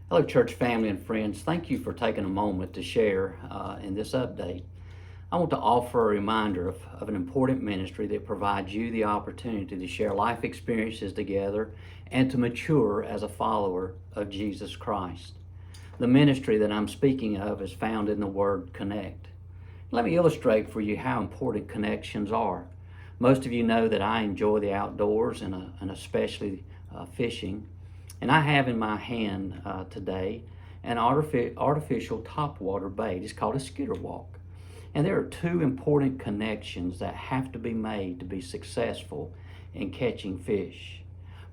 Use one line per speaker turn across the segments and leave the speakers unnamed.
Hello, church family and friends. Thank you for taking a moment to share in this update. I want to offer a reminder of an important ministry that provides you the opportunity to share life experiences together and to mature as a follower of Jesus Christ. The ministry that I'm speaking of is found in the word connect. Let me illustrate for you how important connections are. Most of you know that I enjoy the outdoors and especially fishing. And I have in my hand today an artificial topwater bait. It's called a skitter walk. And there are two important connections that have to be made to be successful in catching fish.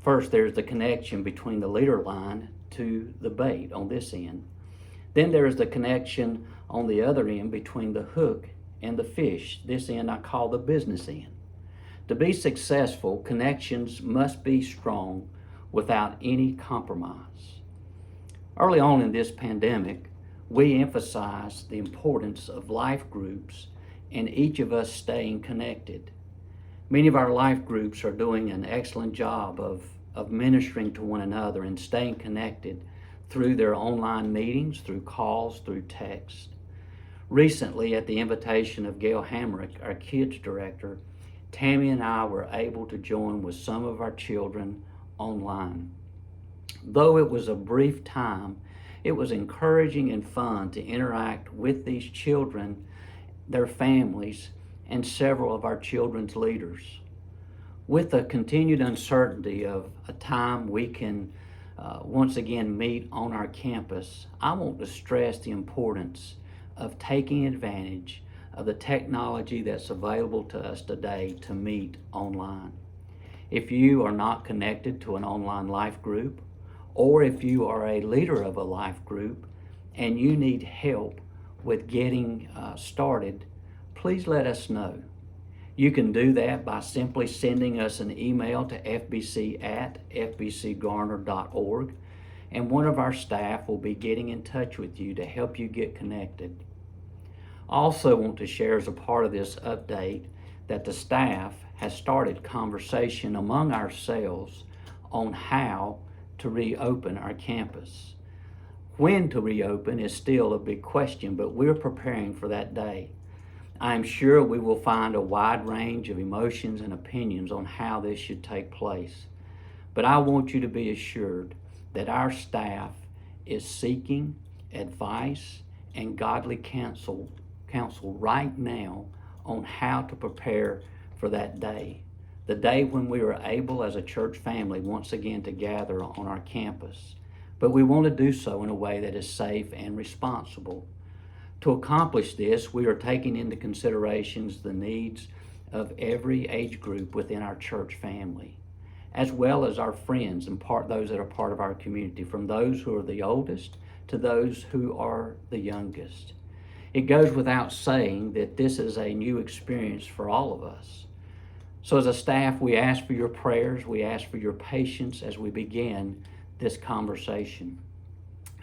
First, there's the connection between the leader line to the bait on this end. Then there is the connection on the other end between the hook and the fish. This end I call the business end. To be successful, connections must be strong without any compromise. Early on in this pandemic, we emphasized the importance of life groups and each of us staying connected. Many of our life groups are doing an excellent job of ministering to one another and staying connected through their online meetings, through calls, through text. Recently, at the invitation of Gail Hamrick, our kids director, Tammy and I were able to join with some of our children online. Though it was a brief time, it was encouraging and fun to interact with these children, their families, and several of our children's leaders. With the continued uncertainty of a time we can once again meet on our campus, I want to stress the importance of taking advantage of the technology that's available to us today to meet online. If you are not connected to an online life group, or if you are a leader of a life group and you need help with getting started, please let us know. You can do that by simply sending us an email to fbc@fbcgarner.org, and one of our staff will be getting in touch with you to help you get connected. I also want to share as a part of this update that the staff has started conversation among ourselves on how to reopen our campus. When to reopen is still a big question, but we're preparing for that day. I am sure we will find a wide range of emotions and opinions on how this should take place. But I want you to be assured that our staff is seeking advice and godly counsel right now on how to prepare for that day. The day when we are able as a church family once again to gather on our campus. But we want to do so in a way that is safe and responsible. To accomplish this, we are taking into considerations the needs of every age group within our church family, as well as our friends and those that are part of our community, from those who are the oldest to those who are the youngest. It goes without saying that this is a new experience for all of us. So as a staff, we ask for your prayers, we ask for your patience as we begin this conversation.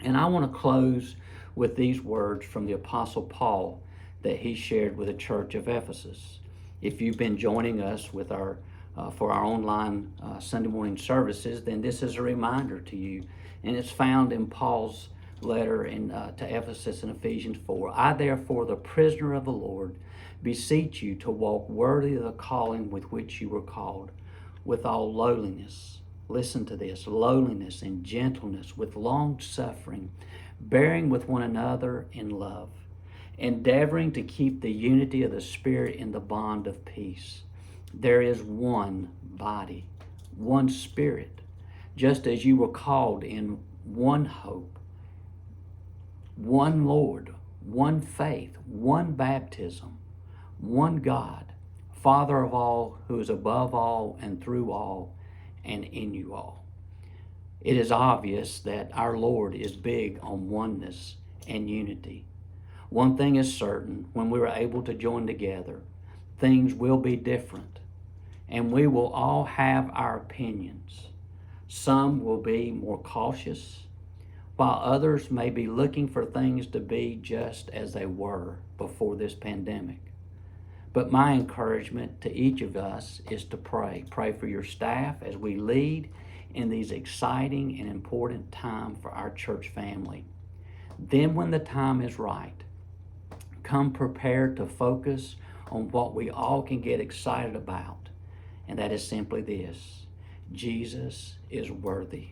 And I want to close with these words from the Apostle Paul that he shared with the church of Ephesus. If you've been joining us with for our online Sunday morning services, then this is a reminder to you. And it's found in Paul's letter to Ephesus in Ephesians 4. I therefore, the prisoner of the Lord, beseech you to walk worthy of the calling with which you were called, with all lowliness. Listen to this, lowliness and gentleness, with long suffering, bearing with one another in love, endeavoring to keep the unity of the Spirit in the bond of peace. There is one body, one Spirit, just as you were called in one hope, one Lord, one faith, one baptism, one God, Father of all, who is above all and through all and in you all. It is obvious that our Lord is big on oneness and unity. One thing is certain, when we are able to join together, things will be different, and we will all have our opinions. Some will be more cautious, while others may be looking for things to be just as they were before this pandemic. But my encouragement to each of us is to pray. Pray for your staff as we lead in these exciting and important times for our church family. Then when the time is right, come prepared to focus on what we all can get excited about, and that is simply this: Jesus is worthy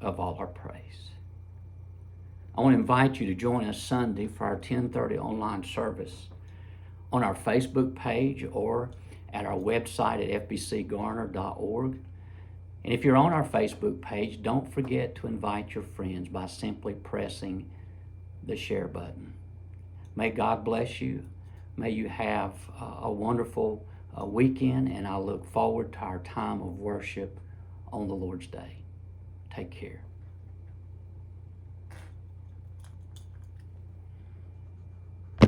of all our praise. I want to invite you to join us Sunday for our 10:30 online service on our Facebook page or at our website at fbcgarner.org. And if you're on our Facebook page, don't forget to invite your friends by simply pressing the share button. May God bless you. May you have a wonderful weekend, and I look forward to our time of worship on the Lord's Day. Take care.